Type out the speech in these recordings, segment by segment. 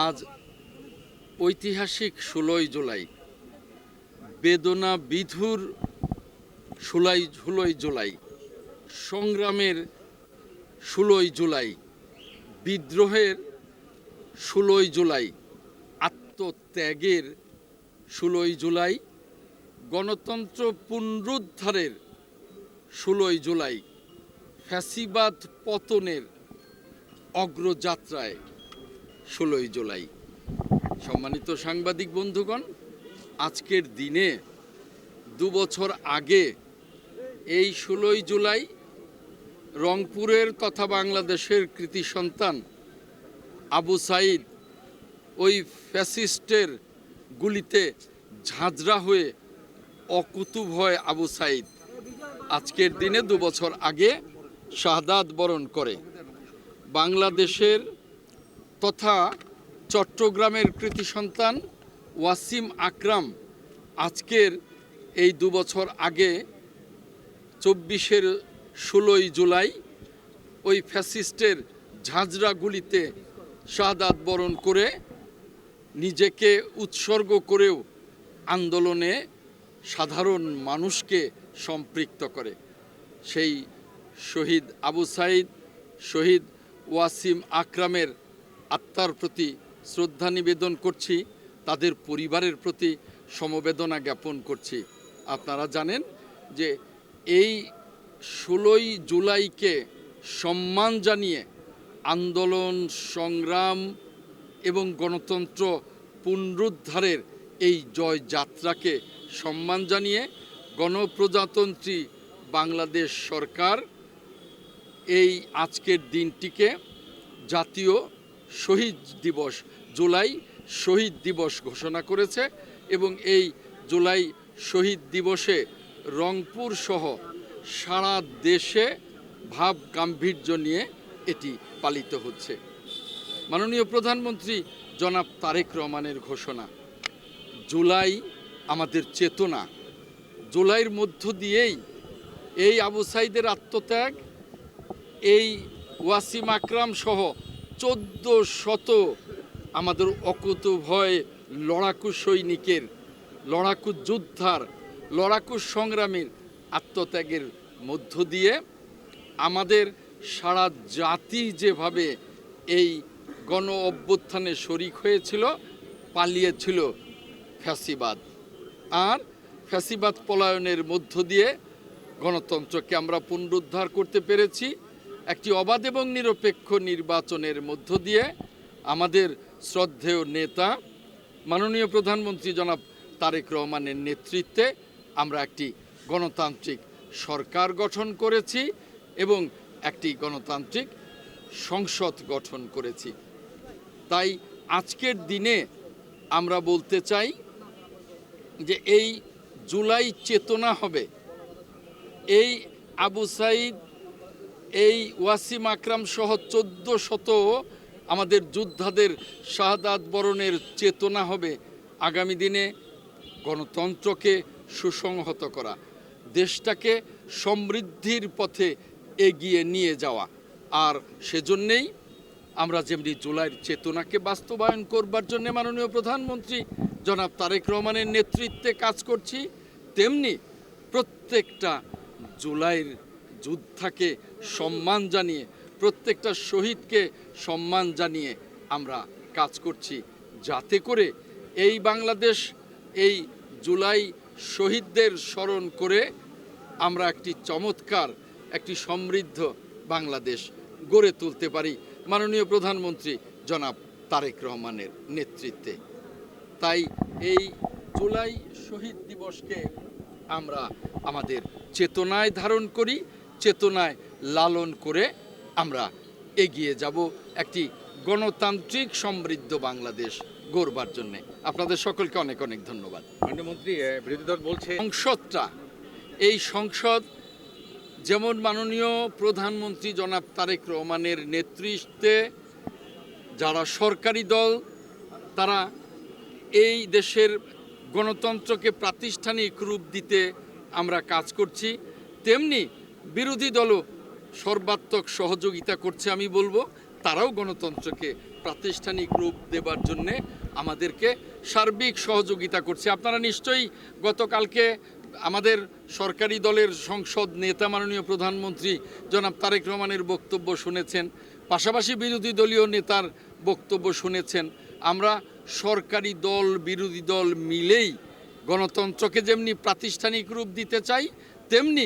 আজ ঐতিহাসিক ১৬ই জুলাই, বেদনা বিধুর ১৬ই জুলাই, সংগ্রামের ১৬ই জুলাই, বিদ্রোহের ১৬ই জুলাই, আত্মত্যাগের ১৬ই জুলাই, গণতন্ত্র পুনরুদ্ধারের ১৬ই জুলাই, ফ্যাসিবাদ পতনের অগ্রযাত্রায় ১৬ই জুলাই। সম্মানিত সাংবাদিক বন্ধুগণ, আজকের দিনে ২ বছর আগে এই ১৬ই জুলাই রংপুরের তথা বাংলাদেশের কৃতি সন্তান আবু সাঈদ ওই ফ্যাসিস্টের গুলিতে ঝাঁঝরা হয়ে অকুতুব হয় আবু সাঈদ আজকের দিনে ২ বছর আগে শাহাদাত বরণ করে। বাংলাদেশের তথা চট্টগ্রামের কৃতি সন্তান ওয়াসিম আকরাম আজকের এই ২ বছর আগে ২৪-এর ১৬ই জুলাই ওই ফ্যাসিস্টের ঝাঁঝরা গুলিতে শাহাদাত বরণ করে নিজেকে উৎসর্গ করেও আন্দোলনে সাধারণ মানুষকে সম্পৃক্ত করে। সেই শহীদ আবু সাঈদ, শহীদ ওয়াসিম আকরামের আত্মার প্রতি শ্রদ্ধা নিবেদন করছি, তাদের পরিবারের প্রতি সমবেদনা জ্ঞাপন করছি। আপনারা জানেন যে এই ১৬ই জুলাইকে সম্মান জানিয়ে আন্দোলন, সংগ্রাম এবং গণতন্ত্র পুনরুদ্ধারের এই জয়যাত্রাকে সম্মান জানিয়ে গণপ্রজাতন্ত্রী বাংলাদেশ সরকার এই আজকের দিনটিকে জাতীয় শহীদ দিবস, জুলাই শহীদ দিবস ঘোষণা করেছে এবং এই জুলাই শহীদ দিবসে রংপুর সহ সারা দেশে ভাব গাম্ভীর্য নিয়ে এটি পালিত হচ্ছে। মাননীয় প্রধানমন্ত্রী জনাব তারেক রহমানের ঘোষণা, জুলাই আমাদের চেতনা, জুলাইয়ের মধ্য দিয়েই এই আবু সাঈদের আত্মত্যাগ, এই ওয়াসিম আকরাম সহ ১৪শত আমাদের অকুতোভয় লড়াকু সৈনিকের, লড়াকু যোদ্ধার, লড়াকু সংগ্রামীর আত্মত্যাগের মধ্য দিয়ে আমাদের সারা জাতি যেভাবে এই গণ অভ্যুত্থানে শরিক হয়েছিল, পালিয়েছিল ফ্যাসিবাদ, আর ফ্যাসিবাদ পলায়নের মধ্য দিয়ে গণতন্ত্রকে আমরা পুনরুদ্ধার করতে পেরেছি। একটি অবাধ এবং নিরপেক্ষ নির্বাচনের মধ্য দিয়ে আমাদের শ্রদ্ধেয় নেতা মাননীয় প্রধানমন্ত্রী জনাব তারেক রহমানের নেতৃত্বে আমরা একটি গণতান্ত্রিক সরকার গঠন করেছি এবং একটি গণতান্ত্রিক সংসদ গঠন করেছি। তাই আজকের দিনে আমরা বলতে চাই যে এই জুলাই চেতনা হবে, এই আবু সাঈদ, এই ওয়াসিম আকরাম সহ ১৪শত আমাদের যোদ্ধাদের শাহাদাত বরণের চেতনা হবে আগামী দিনে গণতন্ত্রকে সুসংহত করা, দেশটাকে সমৃদ্ধির পথে এগিয়ে নিয়ে যাওয়া। আর সেজন্যেই আমরা যেমনি জুলাইয়ের চেতনাকে বাস্তবায়ন করবার জন্য মাননীয় প্রধানমন্ত্রী জনাব তারেক রহমানের নেতৃত্বে কাজ করছি, তেমনি প্রত্যেকটা জুলাইয়ের যোদ্ধাকে সম্মান জানিয়ে, প্রত্যেকটা শহীদকে সম্মান জানিয়ে আমরা কাজ করছি, যাতে করে এই বাংলাদেশ এই জুলাই শহীদদের স্মরণ করে আমরা একটি চমৎকার, একটি সমৃদ্ধ বাংলাদেশ গড়ে তুলতে পারি মাননীয় প্রধানমন্ত্রী জনাব তারেক রহমানের নেতৃত্বে। তাই এই জুলাই শহীদ দিবসকে আমরা আমাদের চেতনায় ধারণ করি, চেতনায় লালন করে আমরা এগিয়ে যাব একটি গণতান্ত্রিক সমৃদ্ধ বাংলাদেশ গড়বার জন্যে। আপনাদের সকলকে অনেক অনেক ধন্যবাদ। মন্ত্রী, বিরোধী দল বলছে সংসদটা, এই সংসদ যেমন মাননীয় প্রধানমন্ত্রী জনাব তারেক রহমানের নেতৃত্বে যারা সরকারি দল তারা এই দেশের গণতন্ত্রকে প্রাতিষ্ঠানিক রূপ দিতে আমরা কাজ করছি, তেমনি বিরোধী দলও সর্বাত্মক সহযোগিতা করছে। আমি বলবো তারাও গণতন্ত্রকে প্রাতিষ্ঠানিক রূপ দেবার জন্যে আমাদেরকে সার্বিক সহযোগিতা করছে। আপনারা নিশ্চয়ই গতকালকে আমাদের সরকারি দলের সংসদ নেতা মাননীয় প্রধানমন্ত্রী জনাব তারেক রহমানের বক্তব্য শুনেছেন, পাশাপাশি বিরোধী দলীয় নেতার বক্তব্য শুনেছেন। আমরা সরকারি দল বিরোধী দল মিলেই গণতন্ত্রকে যেমনি প্রাতিষ্ঠানিক রূপ দিতে চাই, তেমনি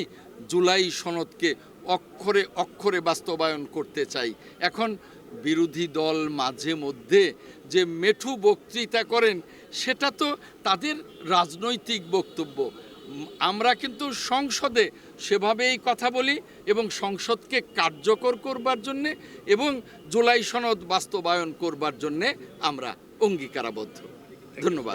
জুলাই সনদকে অক্ষরে অক্ষরে বাস্তবায়ন করতে চাই। এখন বিরোধী দল মাঝে মধ্যে যে মেঠু বক্তৃতা করেন, সেটা তো তাদের রাজনৈতিক বক্তব্য। আমরা কিন্তু সংসদে সেভাবেই কথা বলি এবং সংসদকে কার্যকর করবার জন্যে এবং জুলাই সনদ বাস্তবায়ন করবার জন্যে আমরা অঙ্গীকারাবদ্ধ। ধন্যবাদ।